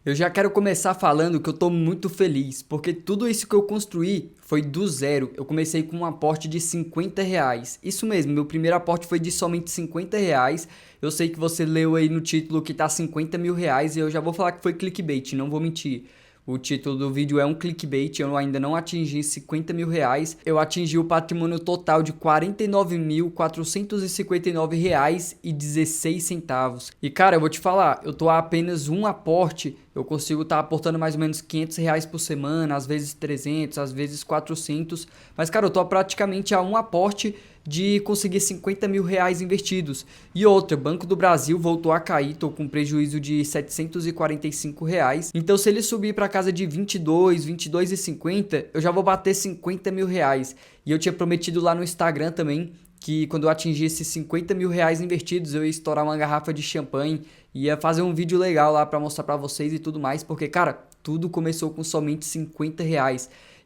Eu já quero começar falando que eu tô muito feliz, porque tudo isso que eu construí foi do zero. Eu comecei com um aporte de R$ 50. Isso mesmo, meu primeiro aporte foi de somente R$ 50. Eu sei que você leu aí no título que tá R$ 50.000 e eu já vou falar que foi clickbait, não vou mentir. O título do vídeo é um clickbait, eu ainda não atingi R$ 50.000, eu atingi o patrimônio total de R$ 49.459,16. E cara, eu vou te falar, eu tô a apenas um aporte, eu consigo estar aportando mais ou menos R$ 500 por semana, às vezes 300, às vezes 400, mas cara, eu tô praticamente a um aporte de conseguir R$ 50.000 investidos. E outra, Banco do Brasil voltou a cair, tô com prejuízo de R$ 745. Então se ele subir para casa de 22, 22,50, eu já vou bater R$ 50.000. E eu tinha prometido lá no Instagram também que quando eu atingisse R$ 50.000 investidos, eu ia estourar uma garrafa de champanhe, ia fazer um vídeo legal lá para mostrar para vocês e tudo mais, porque cara, tudo começou com somente R$ 50.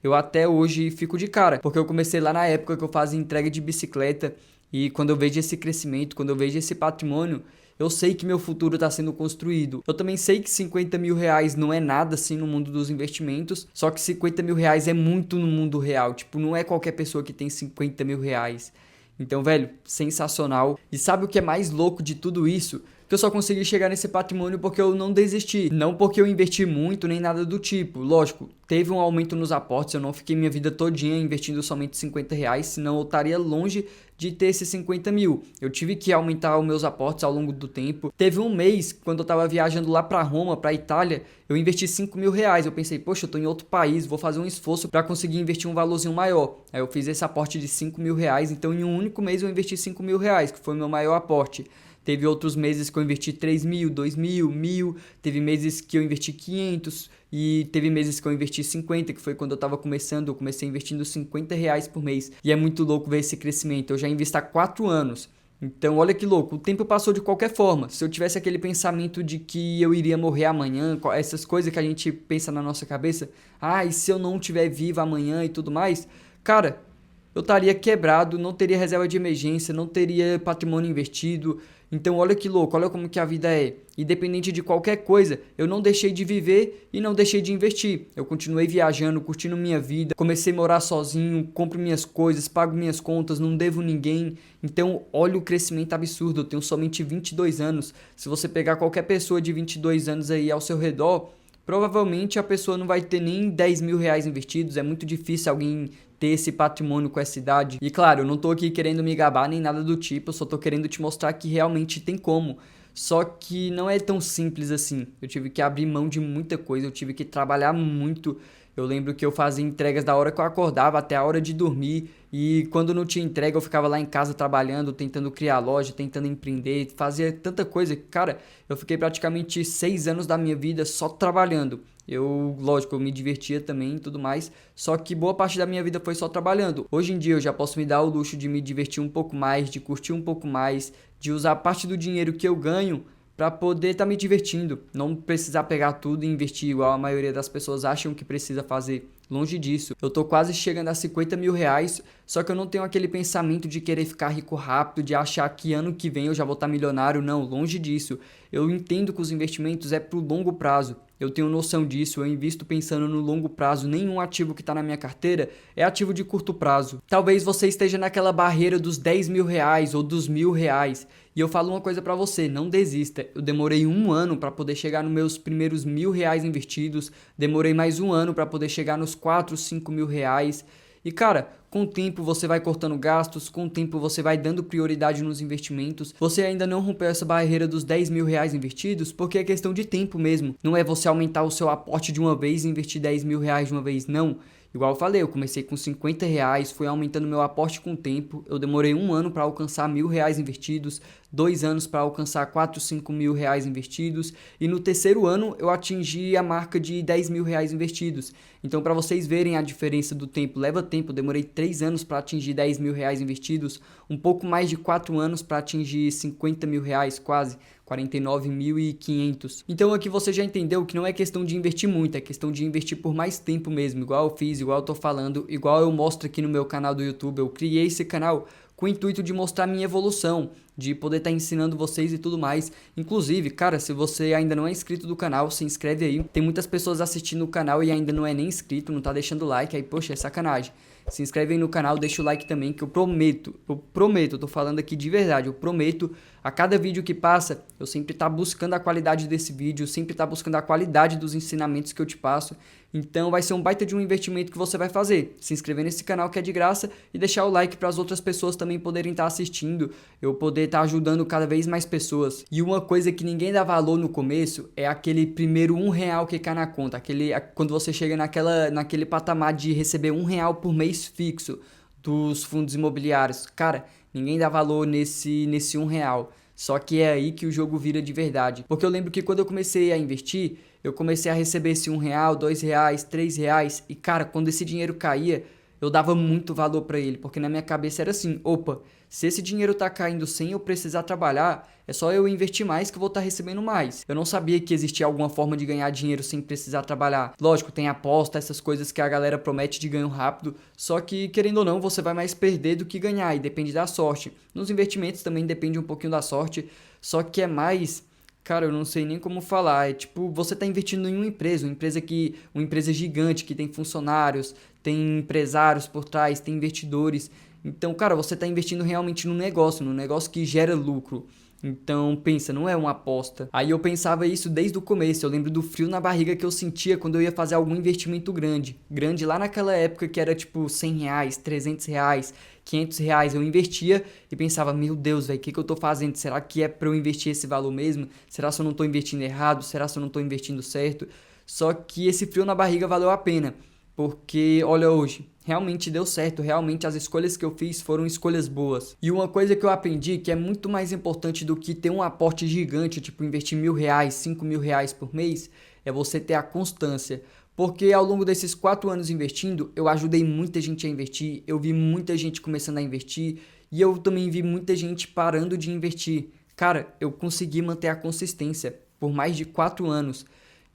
Eu até hoje fico de cara, porque eu comecei lá na época que eu fazia entrega de bicicleta e quando eu vejo esse crescimento, quando eu vejo esse patrimônio, eu sei que meu futuro está sendo construído. Eu também sei que R$ 50.000 não é nada assim no mundo dos investimentos, só que R$ 50.000 é muito no mundo real. Tipo, não é qualquer pessoa que tem R$ 50.000. Então, velho, sensacional. E sabe o que é mais louco de tudo isso? Que eu só consegui chegar nesse patrimônio porque eu não desisti. Não porque eu investi muito nem nada do tipo. Lógico, teve um aumento nos aportes, eu não fiquei minha vida todinha investindo somente R$ 50, senão eu estaria longe de ter esses 50 mil. Eu tive que aumentar os meus aportes ao longo do tempo. Teve um mês, quando eu estava viajando lá para Roma, para Itália, eu investi R$ 5.000. Eu pensei, poxa, eu estou em outro país, vou fazer um esforço para conseguir investir um valorzinho maior. Aí eu fiz esse aporte de R$ 5.000, então em um único mês eu investi R$ 5.000, que foi o meu maior aporte. Teve outros meses que eu investi 3 mil, 2 mil, 1.000. Teve meses que eu investi 500 e teve meses que eu investi 50, que foi quando eu estava começando. Eu comecei investindo R$ 50 por mês. E é muito louco ver esse crescimento. Eu já invisto há 4 anos. Então, olha que louco, o tempo passou de qualquer forma. Se eu tivesse aquele pensamento de que eu iria morrer amanhã, essas coisas que a gente pensa na nossa cabeça, e se eu não estiver vivo amanhã e tudo mais, cara, eu estaria quebrado, não teria reserva de emergência, não teria patrimônio investido. Então olha que louco, olha como que a vida é. Independente de qualquer coisa, eu não deixei de viver e não deixei de investir. Eu continuei viajando, curtindo minha vida, comecei a morar sozinho, compro minhas coisas, pago minhas contas, não devo ninguém. Então olha o crescimento absurdo, eu tenho somente 22 anos. Se você pegar qualquer pessoa de 22 anos aí ao seu redor, provavelmente a pessoa não vai ter nem R$ 10.000 investidos. É muito difícil alguém ter esse patrimônio com essa idade. E claro, eu não tô aqui querendo me gabar nem nada do tipo, eu só tô querendo te mostrar que realmente tem como. Só que não é tão simples assim. Eu tive que abrir mão de muita coisa, eu tive que trabalhar muito. Eu lembro que eu fazia entregas da hora que eu acordava até a hora de dormir. E quando não tinha entrega, eu ficava lá em casa trabalhando, tentando criar loja, tentando empreender, fazia tanta coisa. Cara, eu fiquei praticamente 6 anos da minha vida só trabalhando. Lógico, eu me divertia também e tudo mais, só que boa parte da minha vida foi só trabalhando. Hoje em dia eu já posso me dar o luxo de me divertir um pouco mais, de curtir um pouco mais, de usar parte do dinheiro que eu ganho para poder estar me divertindo, não precisar pegar tudo e investir igual a maioria das pessoas acham que precisa fazer. Longe disso, eu tô quase chegando a R$ 50.000, só que eu não tenho aquele pensamento de querer ficar rico rápido, de achar que ano que vem eu já vou estar milionário, não, longe disso. Eu entendo que os investimentos é pro longo prazo, eu tenho noção disso, eu invisto pensando no longo prazo, nenhum ativo que está na minha carteira é ativo de curto prazo. Talvez você esteja naquela barreira dos R$ 10.000 ou dos R$ 1.000, e eu falo uma coisa pra você, não desista. Eu demorei um ano para poder chegar nos meus primeiros R$ 1.000 investidos, demorei mais um ano para poder chegar nos 4, 5 mil reais. E cara, com o tempo você vai cortando gastos, com o tempo você vai dando prioridade nos investimentos. Você ainda não rompeu essa barreira dos R$ 10.000 investidos porque é questão de tempo mesmo. Não é você aumentar o seu aporte de uma vez e investir R$ 10.000 de uma vez, não. Igual eu falei, eu comecei com R$ 50, fui aumentando meu aporte com o tempo. Eu demorei um ano para alcançar R$ 1.000 investidos, 2 anos para alcançar 4, 5 mil reais investidos, e no terceiro ano eu atingi a marca de R$ 10.000 investidos. Então, para vocês verem a diferença do tempo, leva tempo. Eu demorei 3 anos para atingir R$ 10.000 investidos, um pouco mais de 4 anos para atingir R$ 50.000, quase. 49.500. Então aqui você já entendeu que não é questão de investir muito, é questão de investir por mais tempo mesmo, igual eu fiz, igual eu tô falando, igual eu mostro aqui no meu canal do YouTube. Eu criei esse canal com o intuito de mostrar minha evolução. de poder estar ensinando vocês e tudo mais. Inclusive, cara, se você ainda não é inscrito do canal, se inscreve aí. Tem muitas pessoas assistindo o canal e ainda não é nem inscrito, não tá deixando like, aí poxa, é sacanagem. Se inscreve aí no canal, deixa o like também, que eu prometo, eu tô falando aqui de verdade, eu prometo, a cada vídeo que passa, eu sempre tá buscando a qualidade desse vídeo, sempre tá buscando a qualidade dos ensinamentos que eu te passo. Então vai ser um baita de um investimento que você vai fazer, se inscrever nesse canal que é de graça e deixar o like para as outras pessoas também poderem estar assistindo, eu poder estar ajudando cada vez mais pessoas. E uma coisa que ninguém dá valor no começo é aquele primeiro R$ 1 que cai na conta, quando você chega naquele patamar de receber R$ 1 por mês fixo dos fundos imobiliários. Cara, ninguém dá valor nesse R$ 1. Só que é aí que o jogo vira de verdade. Porque eu lembro que quando eu comecei a investir, eu comecei a receber esse R$ 1, R$ 2, R$ 3. E cara, quando esse dinheiro caía, eu dava muito valor pra ele. Porque na minha cabeça era assim, opa, se esse dinheiro tá caindo sem eu precisar trabalhar, é só eu investir mais que eu vou estar recebendo mais. Eu não sabia que existia alguma forma de ganhar dinheiro sem precisar trabalhar. Lógico, tem aposta, essas coisas que a galera promete de ganho rápido, só que querendo ou não, você vai mais perder do que ganhar e depende da sorte. Nos investimentos também depende um pouquinho da sorte, só que é mais... Cara, eu não sei nem como falar. É tipo, você tá investindo em uma empresa uma empresa gigante que tem funcionários, tem empresários por trás, tem investidores. Então, cara, você tá investindo realmente num negócio que gera lucro. Então, pensa, não é uma aposta. Aí eu pensava isso desde o começo. Eu lembro do frio na barriga que eu sentia quando eu ia fazer algum investimento grande. Grande lá naquela época que era tipo R$ 100, R$ 300, R$ 500. Eu investia e pensava, meu Deus, velho, o que eu tô fazendo? Será que é pra eu investir esse valor mesmo? Será que eu não tô investindo errado? Será que eu não tô investindo certo? Só que esse frio na barriga valeu a pena. Porque, olha hoje, realmente deu certo, realmente as escolhas que eu fiz foram escolhas boas. E uma coisa que eu aprendi que é muito mais importante do que ter um aporte gigante, tipo investir R$ 1.000, R$ 5.000 por mês, é você ter a constância. Porque ao longo desses 4 anos investindo, eu ajudei muita gente a investir, eu vi muita gente começando a investir e eu também vi muita gente parando de investir. Cara, eu consegui manter a consistência por mais de 4 anos.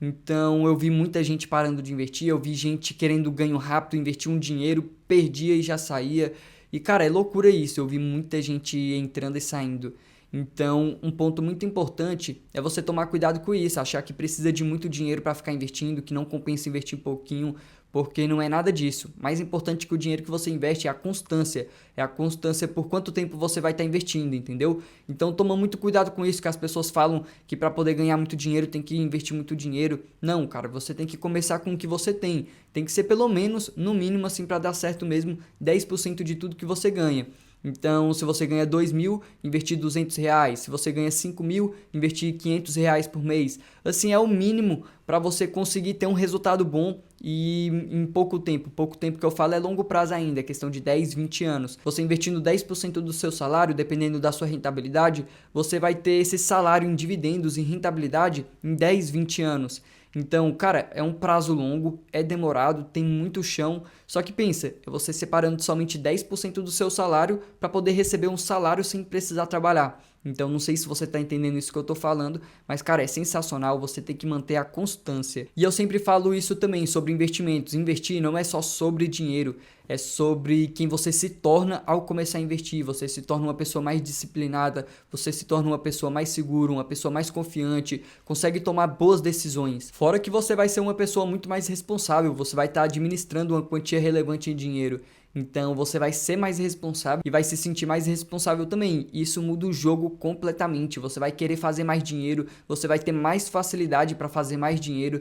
Então eu vi muita gente parando de investir, eu vi gente querendo ganho rápido, investir um dinheiro, perdia e já saía. E cara, é loucura isso, eu vi muita gente entrando e saindo. Então, um ponto muito importante é você tomar cuidado com isso, achar que precisa de muito dinheiro para ficar investindo, que não compensa investir pouquinho, porque não é nada disso. Mais importante que o dinheiro que você investe é a constância. É a constância por quanto tempo você vai estar investindo, entendeu? Então toma muito cuidado com isso, que as pessoas falam que para poder ganhar muito dinheiro tem que investir muito dinheiro. Não, cara, você tem que começar com o que você tem. Tem que ser pelo menos, no mínimo assim para dar certo mesmo, 10% de tudo que você ganha. Então, se você ganha 2.000, investir R$ 200. Se você ganha 5.000, investir R$ 500 por mês. Assim, é o mínimo para você conseguir ter um resultado bom e em pouco tempo. Pouco tempo que eu falo é longo prazo ainda, é questão de 10, 20 anos. Você investindo 10% do seu salário, dependendo da sua rentabilidade, você vai ter esse salário em dividendos, em rentabilidade, em 10, 20 anos. Então, cara, é um prazo longo, é demorado, tem muito chão. Só que pensa, é você separando somente 10% do seu salário para poder receber um salário sem precisar trabalhar. Então, não sei se você está entendendo isso que eu estou falando, mas, cara, é sensacional, você tem que manter a constância. E eu sempre falo isso também sobre investimentos. Investir não é só sobre dinheiro, é sobre quem você se torna ao começar a investir. Você se torna uma pessoa mais disciplinada, você se torna uma pessoa mais segura, uma pessoa mais confiante, consegue tomar boas decisões. Fora que você vai ser uma pessoa muito mais responsável, você vai estar administrando uma quantia relevante em dinheiro. Então você vai ser mais responsável e vai se sentir mais responsável também. Isso muda o jogo completamente. Você vai querer fazer mais dinheiro, você vai ter mais facilidade para fazer mais dinheiro.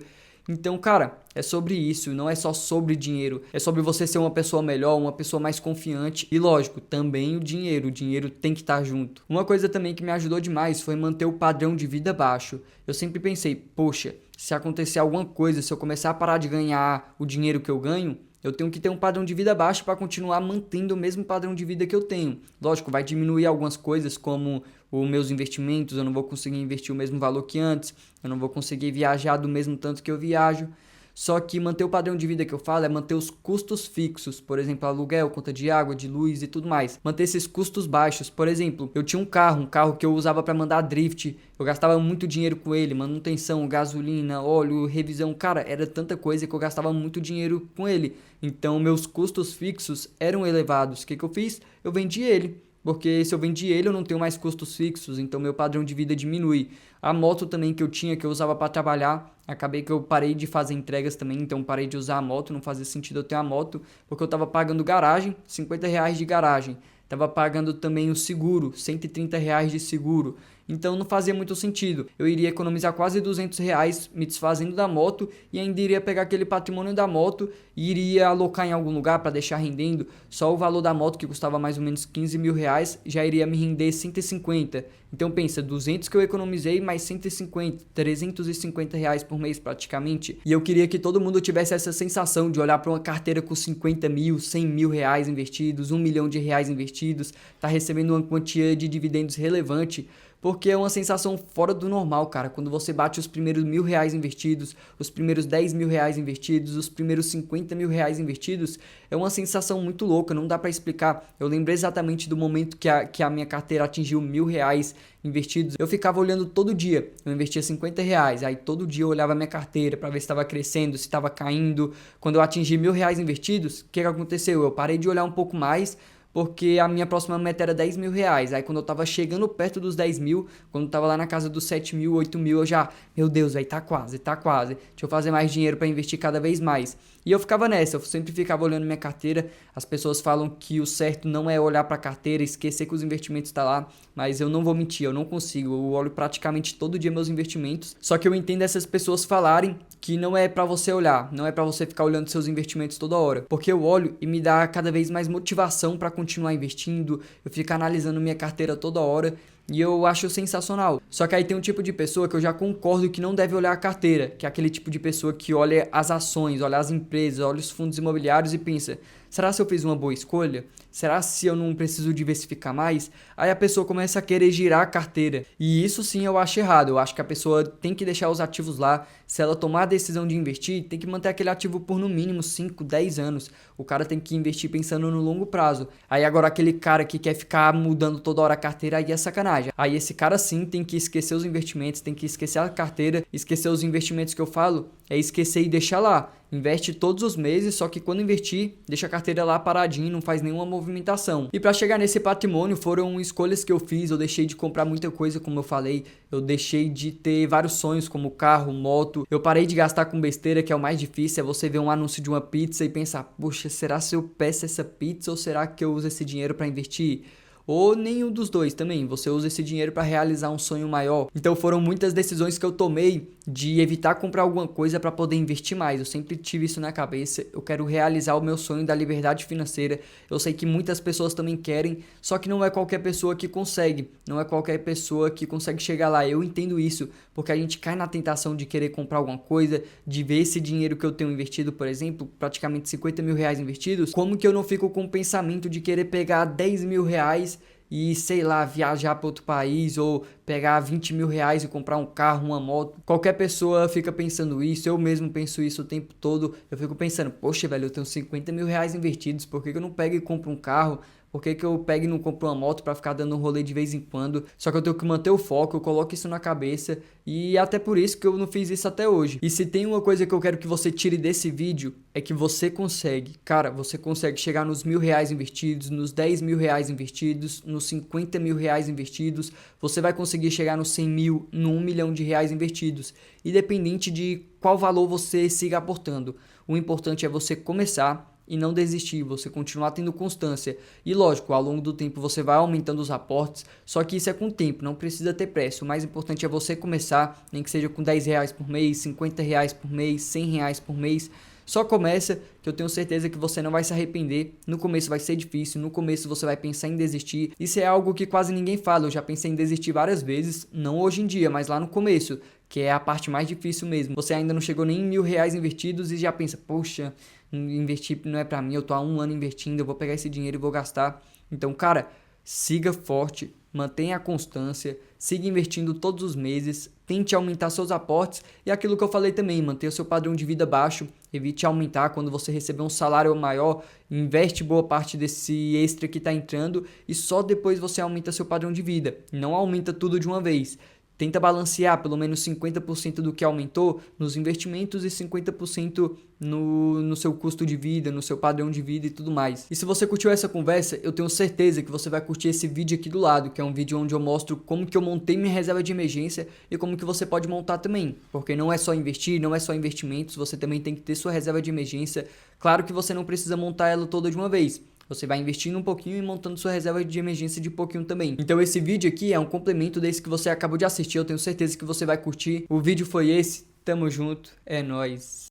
Então, cara, é sobre isso, não é só sobre dinheiro. É sobre você ser uma pessoa melhor, uma pessoa mais confiante. E lógico, também o dinheiro tem que estar junto. Uma coisa também que me ajudou demais foi manter o padrão de vida baixo. Eu sempre pensei, poxa, se acontecer alguma coisa, se eu começar a parar de ganhar o dinheiro que eu ganho, eu tenho que ter um padrão de vida baixo para continuar mantendo o mesmo padrão de vida que eu tenho. Lógico, vai diminuir algumas coisas como os meus investimentos, eu não vou conseguir investir o mesmo valor que antes, eu não vou conseguir viajar do mesmo tanto que eu viajo. Só que manter o padrão de vida que eu falo é manter os custos fixos, por exemplo, aluguel, conta de água, de luz e tudo mais. Manter esses custos baixos. Por exemplo, eu tinha um carro que eu usava para mandar drift, eu gastava muito dinheiro com ele, manutenção, gasolina, óleo, revisão, cara, era tanta coisa que eu gastava muito dinheiro com ele. Então, meus custos fixos eram elevados. O que eu fiz? Eu vendi ele. porque se eu vendi ele eu não tenho mais custos fixos, então meu padrão de vida diminui. A moto também que eu tinha, que eu usava para trabalhar, acabei que eu parei de fazer entregas também, então parei de usar a moto, não fazia sentido eu ter a moto, porque eu tava pagando garagem, R$ 50 de garagem. Tava pagando também o seguro, R$ 130 de seguro. Então não fazia muito sentido. Eu iria economizar quase R$ 200 me desfazendo da moto e ainda iria pegar aquele patrimônio da moto e iria alocar em algum lugar para deixar rendendo. Só o valor da moto, que custava mais ou menos R$ 15.000, já iria me render 150. Então pensa, 200 que eu economizei mais 150, R$ 350 por mês praticamente. E eu queria que todo mundo tivesse essa sensação de olhar para uma carteira com 50 mil, R$ 100.000 investidos, R$ 1 milhão investidos, tá recebendo uma quantia de dividendos relevante. Porque é uma sensação fora do normal, cara. Quando você bate os primeiros R$ 1.000 investidos, os primeiros R$ 10.000 investidos, os primeiros R$ 50.000 investidos, é uma sensação muito louca, não dá pra explicar. Eu lembro exatamente do momento que a minha carteira atingiu R$ 1.000 investidos. Eu ficava olhando todo dia. Eu investia R$ 50, aí todo dia eu olhava a minha carteira pra ver se estava crescendo, se estava caindo. Quando eu atingi R$ 1.000 investidos, o que aconteceu? Eu parei de olhar um pouco mais, porque a minha próxima meta era R$ 10.000. Aí quando eu tava chegando perto dos 10 mil, quando eu tava lá na casa dos 7 mil, 8 mil, eu já, meu Deus, aí tá quase. Deixa eu fazer mais dinheiro pra investir cada vez mais. E eu ficava nessa, eu sempre ficava olhando minha carteira. As pessoas falam que o certo não é olhar pra carteira, esquecer que os investimentos tá lá, mas eu não vou mentir, eu não consigo. Eu olho praticamente todo dia meus investimentos. Só que eu entendo essas pessoas falarem que não é pra você olhar, não é pra você ficar olhando seus investimentos toda hora, porque eu olho e me dá cada vez mais motivação pra continuar investindo. Eu fico analisando minha carteira toda hora e eu acho sensacional. Só que aí tem um tipo de pessoa que eu já concordo que não deve olhar a carteira, que é aquele tipo de pessoa que olha as ações, olha as empresas, olha os fundos imobiliários e pensa: será se eu fiz uma boa escolha? Será se eu não preciso diversificar mais? Aí a pessoa começa a querer girar a carteira. E isso sim eu acho errado. Eu acho que a pessoa tem que deixar os ativos lá. Se ela tomar a decisão de investir, tem que manter aquele ativo por no mínimo 5, 10 anos. O cara tem que investir pensando no longo prazo. Aí agora aquele cara que quer ficar mudando toda hora a carteira, aí é sacanagem. Aí esse cara sim tem que esquecer os investimentos, tem que esquecer a carteira, esquecer os investimentos que eu falo, é esquecer e deixar lá. Investe todos os meses, só que quando investir, deixa a carteira lá paradinha, não faz nenhuma movimentação. E para chegar nesse patrimônio foram escolhas que eu fiz. Eu deixei de comprar muita coisa, como eu falei. Eu deixei de ter vários sonhos, como carro, moto. Eu parei de gastar com besteira, que é o mais difícil. É você ver um anúncio de uma pizza e pensar: poxa, será se eu peço essa pizza ou será que eu uso esse dinheiro para investir? Ou nenhum dos dois também, você usa esse dinheiro para realizar um sonho maior. Então foram muitas decisões que eu tomei de evitar comprar alguma coisa para poder investir mais. Eu sempre tive isso na cabeça, eu quero realizar o meu sonho da liberdade financeira. Eu sei que muitas pessoas também querem, só que não é qualquer pessoa que consegue, não é qualquer pessoa que consegue chegar lá. Eu entendo isso, porque a gente cai na tentação de querer comprar alguma coisa, de ver esse dinheiro que eu tenho investido, por exemplo, praticamente R$ 50.000 investidos, como que eu não fico com o pensamento de querer pegar R$ 10.000 e, sei lá, viajar para outro país, ou pegar R$ 20.000 e comprar um carro, uma moto. Qualquer pessoa fica pensando isso, eu mesmo penso isso o tempo todo. Eu fico pensando: poxa, velho, eu tenho R$ 50.000 investidos, por que eu não pego e compro um carro? Por que eu pego e não compro uma moto para ficar dando um rolê de vez em quando? Só que eu tenho que manter o foco, eu coloco isso na cabeça, e até por isso que eu não fiz isso até hoje. E se tem uma coisa que eu quero que você tire desse vídeo, é que você consegue. Cara, você consegue chegar nos R$ 1.000 investidos, nos R$ 10.000 investidos, nos R$ 50.000 investidos. Você vai conseguir chegar nos 100 mil, no R$ 1 milhão investidos, independente de qual valor você siga aportando. O importante é você começar e não desistir, você continuar tendo constância. E lógico, ao longo do tempo você vai aumentando os aportes, só que isso é com o tempo, não precisa ter pressa. O mais importante é você começar, nem que seja com R$ 10 por mês, R$ 50 por mês, R$ 100 por mês. Só começa, que eu tenho certeza que você não vai se arrepender. No começo vai ser difícil, no começo você vai pensar em desistir. Isso é algo que quase ninguém fala. Eu já pensei em desistir várias vezes, não hoje em dia, mas lá no começo, que é a parte mais difícil mesmo. Você ainda não chegou nem em R$ 1.000 investidos e já pensa: poxa, investir não é pra mim, eu tô há 1 ano investindo, eu vou pegar esse dinheiro e vou gastar. Então, cara, siga forte, mantenha a constância, siga investindo todos os meses, tente aumentar seus aportes e aquilo que eu falei também, mantenha o seu padrão de vida baixo, evite aumentar. Quando você receber um salário maior, investe boa parte desse extra que está entrando e só depois você aumenta seu padrão de vida, não aumenta tudo de uma vez. tenta balancear pelo menos 50% do que aumentou nos investimentos e 50% no seu custo de vida, no seu padrão de vida e tudo mais. E se você curtiu essa conversa, eu tenho certeza que você vai curtir esse vídeo aqui do lado, que é um vídeo onde eu mostro como que eu montei minha reserva de emergência e como que você pode montar também. Porque não é só investir, não é só investimentos, você também tem que ter sua reserva de emergência. Claro que você não precisa montar ela toda de uma vez. Você vai investindo um pouquinho e montando sua reserva de emergência de pouquinho também. Então esse vídeo aqui é um complemento desse que você acabou de assistir. Eu tenho certeza que você vai curtir. O vídeo foi esse. Tamo junto. É nóis.